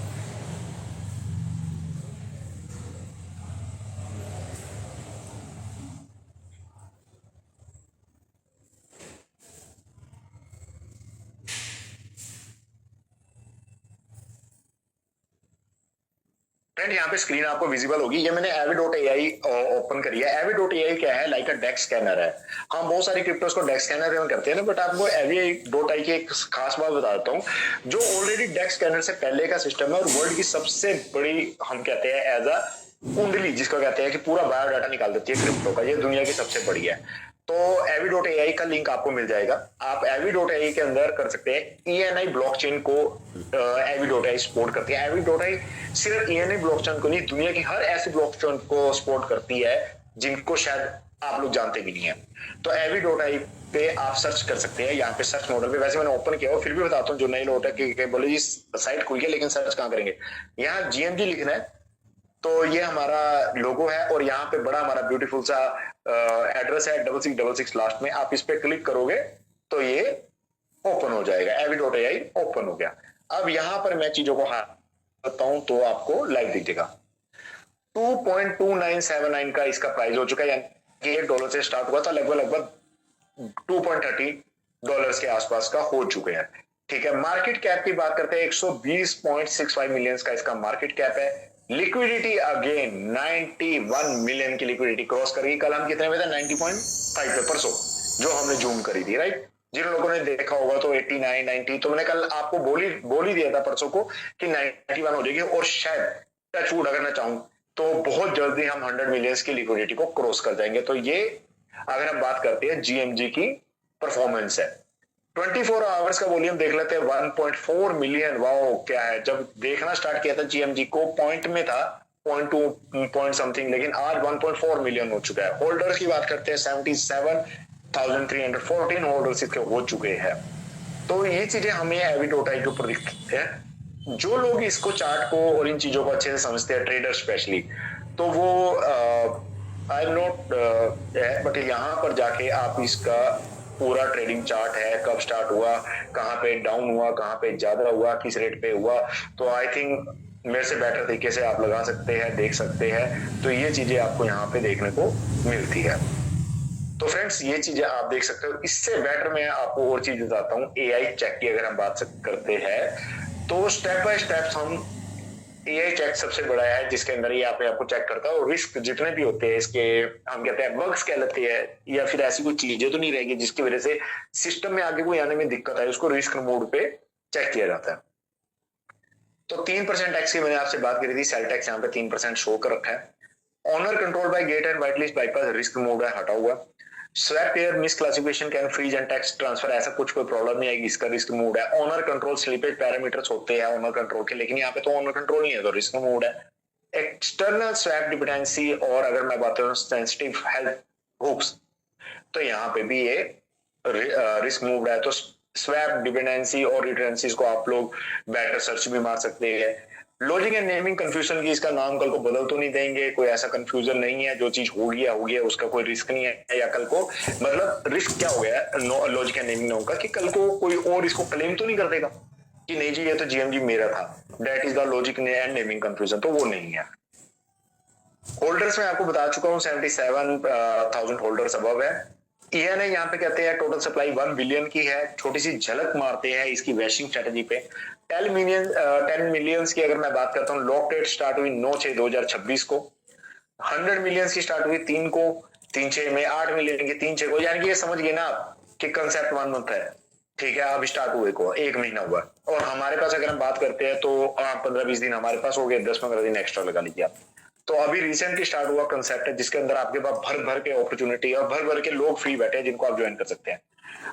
Friend यहाँ पे स्क्रीन आपको विजिबल होगी। ये मैंने avi.ai ओपन करी है। avi.ai क्या है, लाइक अ डेक्स स्कैनर है। हम बहुत सारी क्रिप्टोस को डेक्स स्कैनर में करते हैं ना, बट आपको avi.ai की एक खास बात बता देता हूँ, जो ऑलरेडी डेक्स स्कैनर से पहले का सिस्टम है और वर्ल्ड की सबसे बड़ी, हम कहते हैं एज अ कुंडली, जिसको कहते हैं कि पूरा बायोडाटा निकाल देती है क्रिप्टो का, ये दुनिया की सबसे बड़ी है। तो avi.ai का लिंक आपको मिल जाएगा। आप avi.ai के अंदर कर सकते हैं। ENI ब्लॉकचेन को avi.ai सपोर्ट करती है। avi.ai सिर्फ ENI ब्लॉकचेन को नहीं, दुनिया की हर ऐसी ब्लॉकचेन को सपोर्ट करती है जिनको शायद आप लोग जानते भी नहीं है। तो avi.ai पे आप सर्च कर सकते हैं। यहाँ पे सर्च मॉडल पे वैसे मैंने ओपन किया हो, फिर भी बताता हूँ जो नए लोग है कि बोले जी साइट खुल गया लेकिन सर्च कहाँ करेंगे। यहाँ GMG लिखना है, तो ये हमारा लोगो है और यहाँ पे बड़ा हमारा ब्यूटीफुल सा एड्रेस है 6666 लास्ट में। आप इस पे क्लिक करोगे तो ये ओपन हो जाएगा। avi.ai ओपन हो गया। अब यहाँ पर मैं चीजों को करता हूं तो आपको लाइव दिखेगा। 2.2979 का इसका प्राइस हो चुका है, यानी $1 से स्टार्ट हुआ था, लगभग $2.30 के आसपास का हो चुके हैं। ठीक है, मार्केट कैप की बात करते हैं, 120.65 मिलियन का इसका मार्केट कैप है। लिक्विडिटी अगेन 91 मिलियन की लिक्विडिटी क्रॉस करेगी। कल हम कितने में थे, 90.5 पे, परसों जो हमने जूम करी थी, राइट। जिन लोगों ने देखा होगा तो 89, 90, तो मैंने कल आपको बोल ही दिया था परसों को कि 91 हो जाएगी, और शायद टच वुड अगर मैं चाहूं तो बहुत जल्दी हम 100 मिलियन की लिक्विडिटी को क्रॉस कर जाएंगे। तो ये अगर हम बात करते हैं GMG की परफॉर्मेंस है। 24 आवर्स का वॉल्यूम देख लेते हैं, 1.4 मिलियन। वाओ, क्या है, जब देखना स्टार्ट किया था GMG को पॉइंट में था 0.2 पॉइंट समथिंग, लेकिन आज 1.4 मिलियन हो चुका है। होल्डर्स की बात करते हैं, 77,314 होल्डर्स इसके हो चुके हैं। तो ये चीजें हमें avi.ai के ऊपर दिखती है। जो लोग इसको चार्ट को और इन चीजों को अच्छे से समझते हैं, ट्रेडर स्पेशली, तो वो आई एम नॉट है, बट यहाँ पर जाके आप इसका पूरा ट्रेडिंग चार्ट है, कब स्टार्ट हुआ, कहाँ पे डाउन हुआ, कहाँ पे ज्यादा हुआ, किस रेट पे हुआ, तो आई थिंक मेरे से बेटर तरीके से आप लगा सकते हैं, देख सकते हैं। तो ये चीजें आपको यहाँ पे देखने को मिलती है। तो फ्रेंड्स ये चीजें आप देख सकते हो। इससे बेटर मैं आपको और चीज बताता हूँ। एआई चेक की अगर हम बात करते हैं तो स्टेप बाय स्टेप हम एआई चेक सबसे बड़ा है जिसके अंदर ये आपको चेक करता है, और रिस्क जितने भी होते हैं इसके, हम कहते हैं बग्स कह लेते हैं, या फिर ऐसी कोई चीजें तो नहीं रहेगी जिसकी वजह से सिस्टम में आगे कोई आने में दिक्कत आए, उसको रिस्क मोड पे चेक किया जाता है। तो 3% टैक्स की मैंने आपसे बात करी थी, सेल टैक्स यहाँ पे 3% शो कर रखा है। Owner control by gate and whitelist bypass risk mode है, हटा हुआ। Swap pair misclassification can freeze and tax transfer, ऐसा कुछ कोई प्रॉब्लम नहीं आएगी, इसका रिस्क मोड है। ऑनर कंट्रोल स्लिपेज पैरामीटर्स होते हैं ऑनर कंट्रोल के, लेकिन यहाँ पे तो ऑनर कंट्रोल नहीं है तो रिस्क मोड है। एक्सटर्नल स्वैप डिपेंडेंसी, और अगर मैं बात करूं सेंसिटिव हेल्थ हुक्स, तो यहाँ पे भी ये रिस्क मूव है। तो स्वैप डिपेंडेंसी और रिटेंसीज को आप लोग बेटर सर्च भी मार सकते हैं। लॉजिक एंड नेमिंग कंफ्यूजन की, इसका नाम कल को बदल तो नहीं देंगे, कोई ऐसा कंफ्यूजन नहीं है, जो चीज हो गया उसका कोई रिस्क नहीं है, या कल को मतलब रिस्क क्या हो गया लॉजिक एंड नेमिंग होगा कि कल को कोई और इसको क्लेम तो नहीं कर देगा कि नहीं जी ये तो जीएमजी मेरा था, that is the logic and naming confusion, तो वो नहीं है। होल्डर्स में आपको बता चुका हूँ 77,000 होल्डर्स अबव है। ईएनआई यहाँ पे कहते हैं टोटल सप्लाई 1 बिलियन की है। छोटी सी झलक मारते हैं इसकी वैशिंग स्ट्रेटजी पे। 10 मिलियन की अगर मैं बात करता हूँ, लॉक डेट स्टार्ट हुई 9/6/2026 को। 100 मिलियन की स्टार्ट हुई 3 को, 3/6 में। 8 मिलियन की 3/6 को, यानी कि ये समझ गए ना आप कि कंसेप्ट 1 मंथ है, ठीक है। अब स्टार्ट हुए को 1 महीना हुआ, और हमारे पास अगर हम बात करते हैं तो 15-20 दिन हमारे पास हो गए, 10-15 दिन एक्स्ट्रा लगा लीजिए आप। तो अभी रिसेंटली स्टार्ट हुआ कंसेप्ट है जिसके अंदर आपके पास भर भर के अपॉर्चुनिटी और भर भर के लोग फ्री बैठे हैं जिनको आप ज्वाइन कर सकते हैं।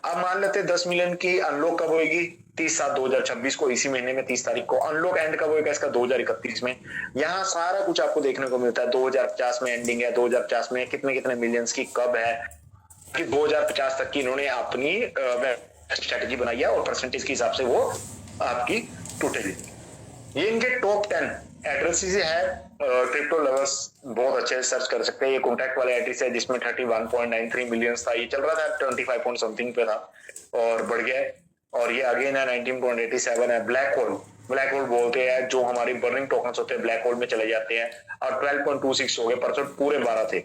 अब मान लेते हैं 10 मिलियन की अनलॉक कब होगी? 30/7/2026 को, इसी महीने में 30 तारीख को। अनलॉक एंड कब होगा इसका? 2031 में। यहाँ सारा कुछ आपको देखने को मिलता है। 2050 में एंडिंग है, 2050 में कितने कितने मिलियंस की कब है, कि 2050 तक की इन्होंने अपनी स्ट्रेटेजी बनाई है, और परसेंटेज के हिसाब से वो आपकी टूटेगी। ये इनके टॉप 10 एड्रेसेस है। क्रिप्टो लवर्स बहुत अच्छे से सर्च कर सकते हैं। ये कॉन्टैक्ट वाले एड्रेस है जिसमें 31.93 मिलियन था, ये चल रहा था 25 पॉइंट समथिंग पे था और बढ़ गया। और ये अगेन है 19.87 है। ब्लैक होल बोलते हैं जो हमारी बर्निंग टोकन्स होते हैं, ब्लैक होल में चले जाते हैं। और 12.26 हो गए, परसों पूरे 12 थे,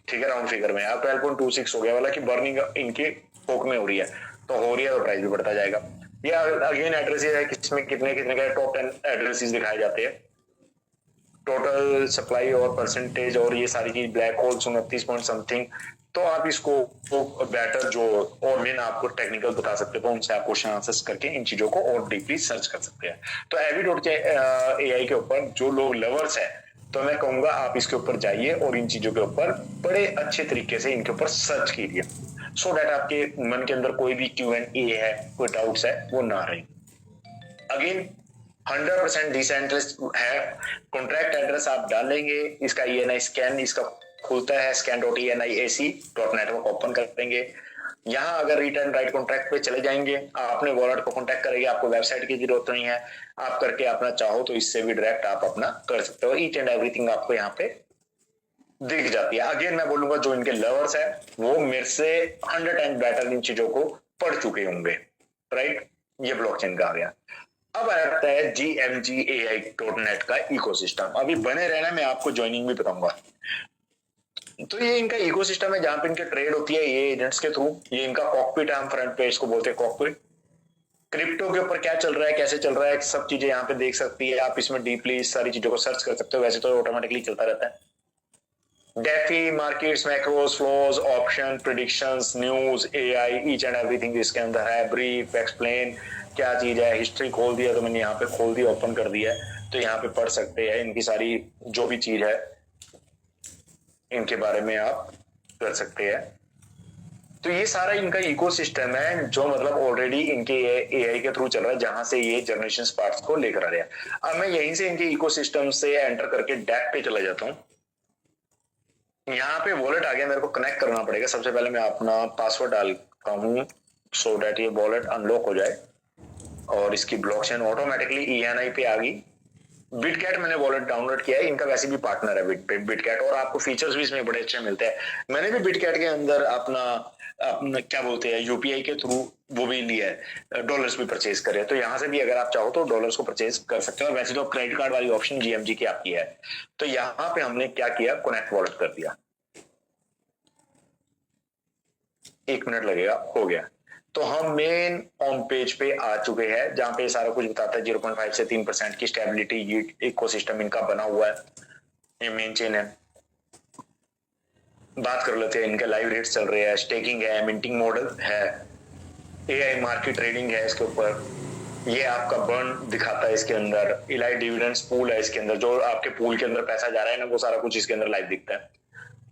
ठीक है, राउंड फिगर में। अब 12.26 हो गया वाला कि बर्निंग इनकी फोक में हो रही है, तो हो रही है तो प्राइस भी बढ़ता जाएगा। ये अगेन एड्रेसेस है किसमें कितने कितने का टॉप 10 एड्रेसेस दिखाए जाते हैं, टोटल सप्लाई और परसेंटेज और ये सारी चीज। Black hole 29 point something. तो आप इसको बेटर जो और मैं आपको टेक्निकल बता सकते हो उनसे आप क्वेश्चन आंसर्स करके इन चीजों को और डीपली सर्च कर सकते हैं। तो एवी.ai के ऊपर जो लोग लवर्स है, तो मैं कहूंगा आप इसके ऊपर जाइए और इन चीजों के ऊपर बड़े अच्छे तरीके से इनके ऊपर सर्च कीजिए, सो दैट आपके मन के अंदर कोई भी Q&A है, कोई डाउट्स है, वो ना रहे। अगेन 100% डिसेंट्रलाइज्ड है। कॉन्ट्रैक्ट एड्रेस आप डालेंगे, इसका ENI स्कैन इसका खुलता है, scan.eniac.network ओपन करेंगे। यहाँ अगर रिटर्न राइट कॉन्ट्रैक्ट पे चले जाएंगे, आपने वॉलेट को कॉन्टैक्ट करेंगे, आपको वेबसाइट की जरूरत नहीं है, आप करके अपना चाहो तो इससे भी डायरेक्ट आप अपना कर सकते हो। ईच एंड एवरीथिंग आपको यहाँ पे दिख जाती है। अगेन मैं बोलूंगा जो इनके लवर्स है वो मेरे से 100 टाइम बेटर इन चीजों को पढ़ चुके होंगे, राइट। ये ब्लॉकचेन का आ गया। अब आता है GMGAI.net का इकोसिस्टम। अभी बने रहना, मैं आपको ज्वाइनिंग भी बताऊंगा। तो ये इनका इकोसिस्टम है जहां पे इनके ट्रेड होती है ये एजेंट्स के थ्रू। ये इनका कॉकपिट है, हम फ्रंट पेज को बोलते हैं कॉकपिट। क्रिप्टो के ऊपर क्या चल रहा है, कैसे चल रहा है, सब चीजें यहाँ पे देख सकती है आप। इसमें डीपली सारी चीजों को सर्च कर सकते हो, वैसे तो ऑटोमेटिकली चलता रहता है। DeFi markets, macros, flows, option, predictions, news, AI, each and everything इसके अंदर है। ब्रीफ, एक्सप्लेन क्या चीज है, हिस्ट्री खोल दिया तो मैंने यहाँ पे खोल दिया, ओपन कर दिया है, तो यहाँ पे पढ़ सकते हैं इनकी सारी जो भी चीज है इनके बारे में आप कर सकते हैं। तो ये सारा इनका इकोसिस्टम है जो मतलब ऑलरेडी इनके AI के थ्रू चल रहा है, जहां से ये जनरेशन पार्ट्स को लेकर आ रहे हैं। अब मैं यहीं से इनके इकोसिस्टम से एंटर करके डेक पे चला जाता हूँ। यहाँ पे वॉलेट आ गया, मेरे को कनेक्ट करना पड़ेगा। सबसे पहले मैं अपना पासवर्ड डालता हूँ सो डैट ये वॉलेट अनलॉक हो जाए, और इसकी ब्लॉकचेन ऑटोमेटिकली ENI पे आ गई। बिटकैट मैंने वॉलेट डाउनलोड किया है, इनका वैसे भी पार्टनर है बिटकैट, और आपको फीचर्स भी इसमें बड़े अच्छे मिलते हैं। मैंने भी बिटकैट के अंदर अपना अपना क्या बोलते हैं UPI के थ्रू वो भी लिया है, डॉलर्स भी परचेज करे, तो यहाँ से भी अगर आप चाहो तो डॉलर्स को परचेज कर सकते हो। वैसे तो क्रेडिट कार्ड वाली ऑप्शन GMG की आपकी है। तो यहाँ पे हमने क्या किया, कनेक्ट वॉलेट कर दिया। 1 मिनट लगेगा, हो गया। तो हम मेन होम पेज पे आ चुके हैं जहां पे सारा कुछ बताता है 0.5 से 3% की स्टेबिलिटी, ये इकोसिस्टम इनका बना हुआ है, ये मेन चेन है। बात कर लेते हैं, इनके लाइव रेट्स चल रहे हैं, स्टेकिंग है, मिंटिंग मॉडल है, एआई मार्केट ट्रेडिंग है इसके ऊपर, ये आपका बर्न दिखाता है इसके अंदर, इलाइट डिविडेंड्स पूल है इसके अंदर, जो आपके पूल के अंदर पैसा जा रहा है ना वो सारा कुछ इसके अंदर लाइव दिखता है।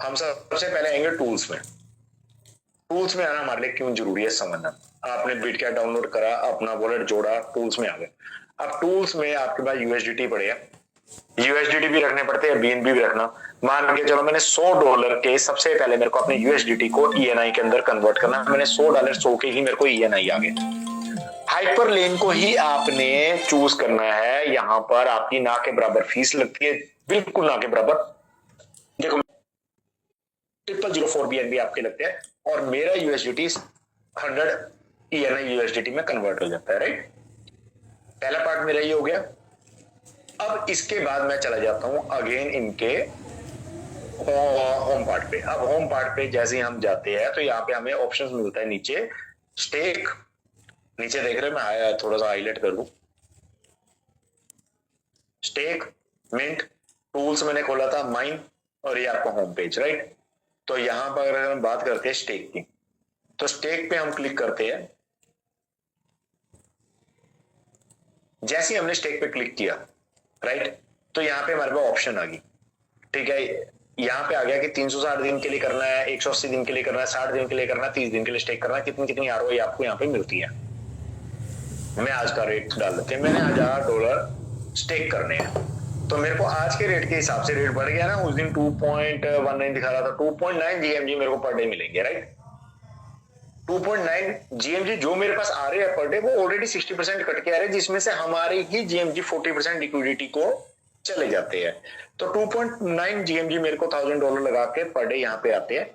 हम सबसे पहले आएंगे टूल्स में। टूल्स में आना हमारे लिए क्यों जरूरी है समझना। आपने बिटकॉइन डाउनलोड करा, अपना वॉलेट जोड़ा, टूल्स में आ गए। अब टूल्स में आपके पास यूएसडीटी पड़े हैं, यूएसडीटी भी रखने पड़ते हैं, बीएनबी भी रखना। मान के चलो मैंने $100 के, सबसे पहले मेरे को अपने यूएसडीटी को ईएनआई के अंदर कन्वर्ट करना, मैंने $100 100 के ही मेरे को ईएनआई आ गए। हाइपर लेन को ही आपने चूज करना है, यहां पर आपकी ना के बराबर फीस लगती है, बिल्कुल ना के बराबर। देखो 0004 बीएनबी आपके लगते हैं और मेरा यूएसडीटी 100 ईएनआई यूएसडीटी में कन्वर्ट हो जाता है, राइट। पहला पार्ट मेरा ये हो गया। अब इसके बाद मैं चला जाता हूं अगेन इनके होम पार्ट पे। अब होम पार्ट पे जैसे ही हम जाते हैं तो यहाँ पे हमें ऑप्शंस मिलता है नीचे, स्टेक, नीचे देख रहे हैं, मैं थोड़ा सा हाईलाइट कर दूं, स्टेक, मिंट, टूल्स मैंने खोला था, माइन, और ये आपका होम पेज, राइट। तो यहां पर अगर हम बात करते हैं स्टेक की, तो स्टेक पे हम क्लिक करते हैं। जैसे ही हमने स्टेक पे क्लिक किया, राइट, तो यहाँ पे हमारे पास ऑप्शन आ गई, ठीक है। यहाँ पे आ गया कि 360 दिन के लिए करना है, 180 दिन के लिए करना है, 60 दिन के लिए करना है, 30 दिन के लिए स्टेक करना है, कितनी कितनी आरओआई आपको यहाँ पे मिलती है। मैं आज का रेट डाल देते हैं, मैंने आज $1 स्टेक करने हैं, तो मेरे को आज के रेट के हिसाब से रेट बढ़ गया ना, उस दिन 2.19 दिखा रहा था, 2.9 जीएमजी मेरे को पर डे मिलेंगे, राइट। 2.9 जीएमजी जो मेरे पास आ रहे हैं पर डे, वो ऑलरेडी 60% कट के आ रहे हैं, जिसमें से हमारे ही जीएमजी 40% लिक्विडिटी को चले जाते हैं। तो 2.9 जीएमजी मेरे को $1000 लगा के पर डे यहाँ पे आते हैं।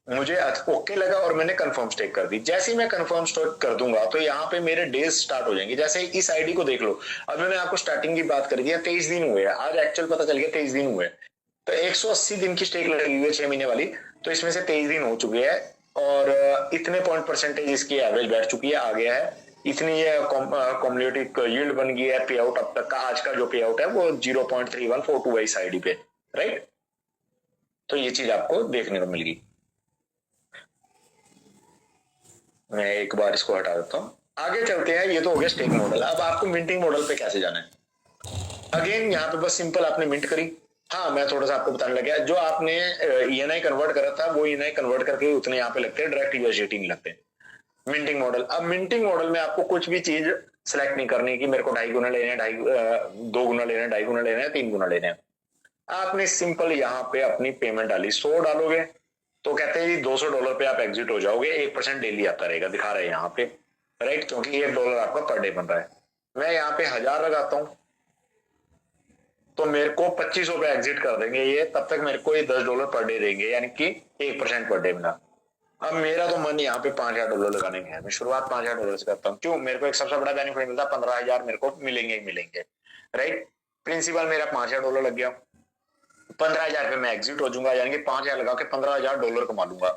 मुझे ओके लगा और मैंने कंफर्म स्टेक कर दी। जैसे ही मैं कंफर्म स्टेक कर दूंगा तो यहाँ पे मेरे डेज स्टार्ट हो जाएंगे। जैसे इस आईडी को देख लो, अब मैंने आपको स्टार्टिंग की बात कर दी है, 23 दिन हुए हैं, आज एक्चुअल पता चल गया 23 दिन हुए, तो 180 दिन की स्टेक लगी हुई है 6 महीने वाली, तो इसमें से 23 दिन हो चुके हैं और इतने पॉइंट परसेंटेज इसकी एवरेज बैठ चुकी है, आ गया है इतनी, ये कॉम्युलेटिव यील्ड बन गई है। पे आउट अब तक का आज का जो पे आउट है वो 0.3142 है इस आईडी पे, राइट। तो ये चीज आपको देखने को मिल गई। मैं एक बार इसको हटा देता हूँ, आगे चलते हैं। ये तो हो गया स्टेक मॉडल। अब आपको मिंटिंग मॉडल पे कैसे जाना है। अगेन यहाँ पे बस सिंपल आपने मिंट करी। हाँ, मैं थोड़ा सा आपको बताने लगा, जो आपने ईएनआई कन्वर्ट करा था वो ईएनआई कन्वर्ट करके उतने यहाँ पे लगते हैं, डायरेक्ट यूएसडीटी नहीं लगते। मिंटिंग मॉडल, अब मिंटिंग मॉडल में आपको कुछ भी चीज सेलेक्ट नहीं करनी कि मेरे को 2.5 गुना लेने हैं, 2 गुना लेने हैं, 2.5 गुना लेने हैं, 3 गुना लेने हैं। आपने सिंपल यहाँ पे अपनी पेमेंट डाली, 100 डालोगे तो कहते हैं $200 पे आप एग्जिट हो जाओगे, 1% डेली आता रहेगा, दिखा रहे हैं यहाँ पे, राइट, क्योंकि $1 आपका पर डे बन रहा है। मैं यहाँ पे 1000 लगाता हूँ तो मेरे को 2500 पे एग्जिट कर देंगे ये, तब तक मेरे को ये $10 पर डे देंगे, यानी कि 1% पर डे मिला। अब मेरा तो मन यहाँ पे $5000 लगाने में है, मैं शुरुआत $5000 से करता हूँ। क्यों? मेरे को एक सबसे बड़ा बेनिफिट मिलता है, 15000 मेरे को मिलेंगे ही मिलेंगे, राइट। प्रिंसिपल मेरा $5000 लग गया, 15000 पे मैं एग्जिट हो जाऊंगा, यानी कि 5000 लगा के $15000 कमा लूंगा,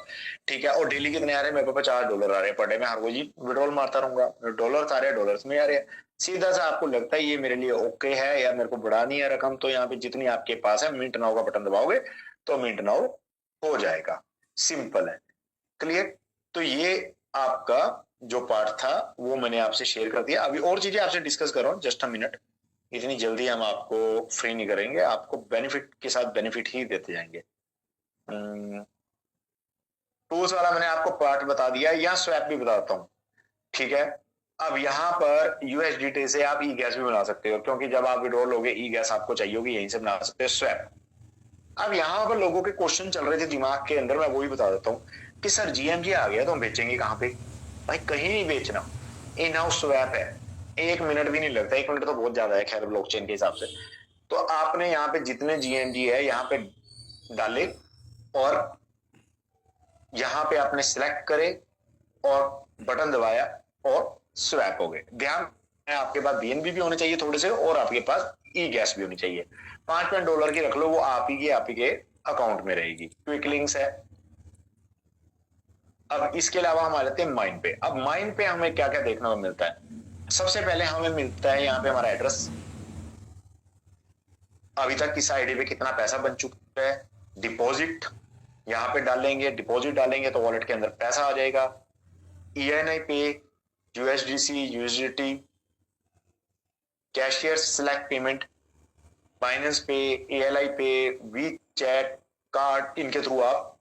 ठीक है। और डेली कितने आ रहे हैं? मेरे को $50 आ रहे हैं पर डे, मैं हर रोज ही विड्रॉल मारता रहूंगा, डॉलर आ रहे हैं, डॉलर्स में आ रहे हैं। सीधा सा आपको लगता है ये मेरे लिए ओके है या मेरे को बढ़ानी है रकम, तो यहाँ पे जितनी आपके पास है, मिंट नाउ का बटन दबाओगे तो मिंट नाउ हो जाएगा, सिंपल है, क्लियर। तो ये आपका जो पार्ट था वो मैंने आपसे शेयर कर दिया। अभी और चीजें आपसे डिस्कस कर रहा हूँ, जस्ट अ मिनट, इतनी जल्दी हम आपको फ्री नहीं करेंगे, आपको बेनिफिट के साथ बेनिफिट ही देते जाएंगे। टूल्स वाला मैंने आपको पार्ट बता दिया, या स्वैप भी बताता हूँ, ठीक है। अब यहाँ पर यूएसडीटी से आप ई गैस भी बना सकते हो, क्योंकि जब आप विड्रॉल लोगे ई गैस आपको चाहिए होगी, यहीं से बना सकते हो स्वैप। अब यहाँ पर लोगों के क्वेश्चन चल रहे थे दिमाग के अंदर, मैं वही बता देता हूँ कि सर जीएमजी आ गया तो हम बेचेंगे कहाँ पे? भाई कहीं नहीं बेचना, इन हाउस स्वैप है, 1 मिनट भी नहीं लगता, 1 मिनट तो बहुत ज्यादा है खैर ब्लॉकचेन के हिसाब से। तो आपने यहाँ पे जितने जीएमजी है यहाँ पे डाले और यहाँ पे आपने सिलेक्ट करे और बटन दबाया और स्वैप हो गए। ध्यान है आपके पास बीएनबी भी होने चाहिए थोड़े से, और आपके पास ई गैस भी होनी चाहिए। $5 की रख लो, वो आप ही के अकाउंट में रहेगी। क्विक लिंक्स है, अब इसके अलावा हम आ जाते हैं माइन पे। अब माइन पे हमें क्या क्या देखने को मिलता है? सबसे पहले हमें मिलता है यहाँ पे हमारा एड्रेस, अभी तक किस आईडी पे कितना पैसा बन चुका है, डिपॉजिट यहाँ पे डालेंगे, डिपॉजिट डालेंगे तो वॉलेट के अंदर पैसा आ जाएगा, ENI पे, USDC, USDT, cashier select payment, Binance पे, ALI पे, वी चैट कार्ड, इनके थ्रू आप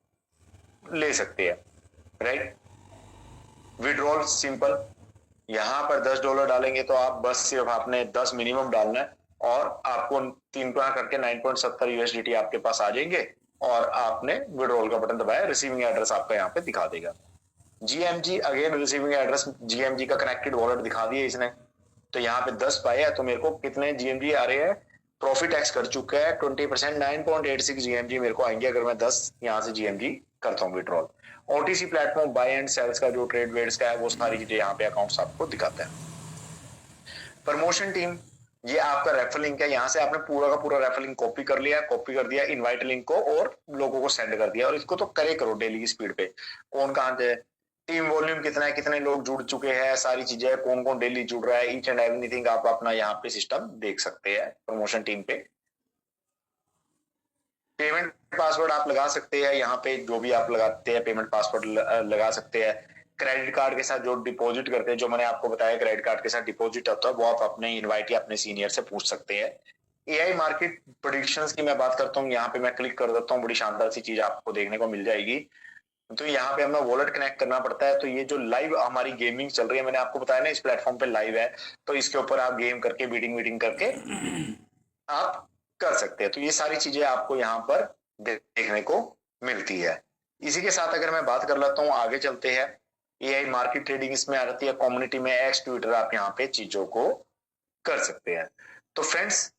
ले सकते हैं, राइट। विड्रॉल सिंपल, यहां पर $10 डालेंगे तो आप बस सिर्फ आपने 10 मिनिमम डालना है और आपको 3 करके 9.70 USDT आपके पास आ जाएंगे और आपने विड्रॉल का बटन दबाया, रिसीविंग एड्रेस आपका यहाँ पे दिखा देगा। GMG again receiving address, GMG का कनेक्टेड वॉलेट दिखा दिया इसने, तो यहाँ पे 10 पाए है तो मेरे को कितने GMG आ रहे हैं, प्रॉफिट टैक्स कर चुका है 20%, 9.86 GMG मेरे को आएंगे अगर मैं 10 यहाँ से GMG करता हूँ withdrawal. OTC platform buy and sales का जो ट्रेड वेड्स का है वो सारी चीजें यहाँ पे अकाउंट्स आपको दिखाता है। प्रमोशन टीम, ये आपका रेफर लिंक है, यहाँ से आपने पूरा का पूरा रेफर लिंक कॉपी कर लिया, कॉपी कर दिया इनवाइट लिंक को और लोगों को सेंड कर दिया, और इसको तो करे करो डेली की स्पीड पे, कौन कहाँ से, टीम वॉल्यूम कितना है, कितने लोग जुड़ चुके हैं, सारी चीजें, कौन कौन डेली जुड़ रहा है, ईच एंड एवरीथिंग आप अपना यहाँ पे सिस्टम देख सकते हैं प्रमोशन टीम पे। पेमेंट पासवर्ड आप लगा सकते हैं, यहाँ पे जो भी आप लगाते हैं पेमेंट पासवर्ड लगा सकते हैं। क्रेडिट कार्ड के साथ जो डिपॉजिट करते हैं, जो मैंने आपको बताया क्रेडिट कार्ड के साथ डिपॉजिट होता है, वो आप अपने इनवाइट या अपने सीनियर से पूछ सकते हैं। AI मार्केट प्रेडिक्शंस की मैं बात करता हूँ, यहाँ पे मैं क्लिक कर देता हूँ, बड़ी शानदार सी चीज आपको देखने को मिल जाएगी। तो यहाँ पे हमें वॉलेट कनेक्ट करना पड़ता है, तो ये जो लाइव हमारी गेमिंग चल रही है, मैंने आपको बताया ना इस प्लेटफॉर्म पे लाइव है, तो इसके ऊपर आप गेम करके बीटिंग करके आप कर सकते हैं। तो ये सारी चीजें आपको यहाँ पर देखने को मिलती है। इसी के साथ अगर मैं बात कर लेता हूँ, आगे चलते हैं। AI मार्केट ट्रेडिंग इसमें आ जाती है, कम्युनिटी में X ट्विटर आप यहाँ पे चीजों को कर सकते हैं। तो फ्रेंड्स,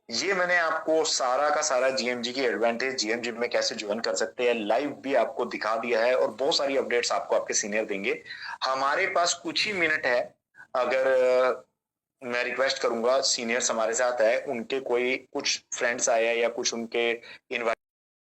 ये मैंने आपको सारा का सारा GMG की एडवांटेज, GMG में कैसे ज्वाइन कर सकते हैं, लाइव भी आपको दिखा दिया है और बहुत सारी अपडेट्स आपको आपके सीनियर देंगे। हमारे पास कुछ ही मिनट है, अगर मैं रिक्वेस्ट करूंगा सीनियर्स हमारे साथ है, उनके कोई कुछ फ्रेंड्स आए या कुछ उनके इनवाइट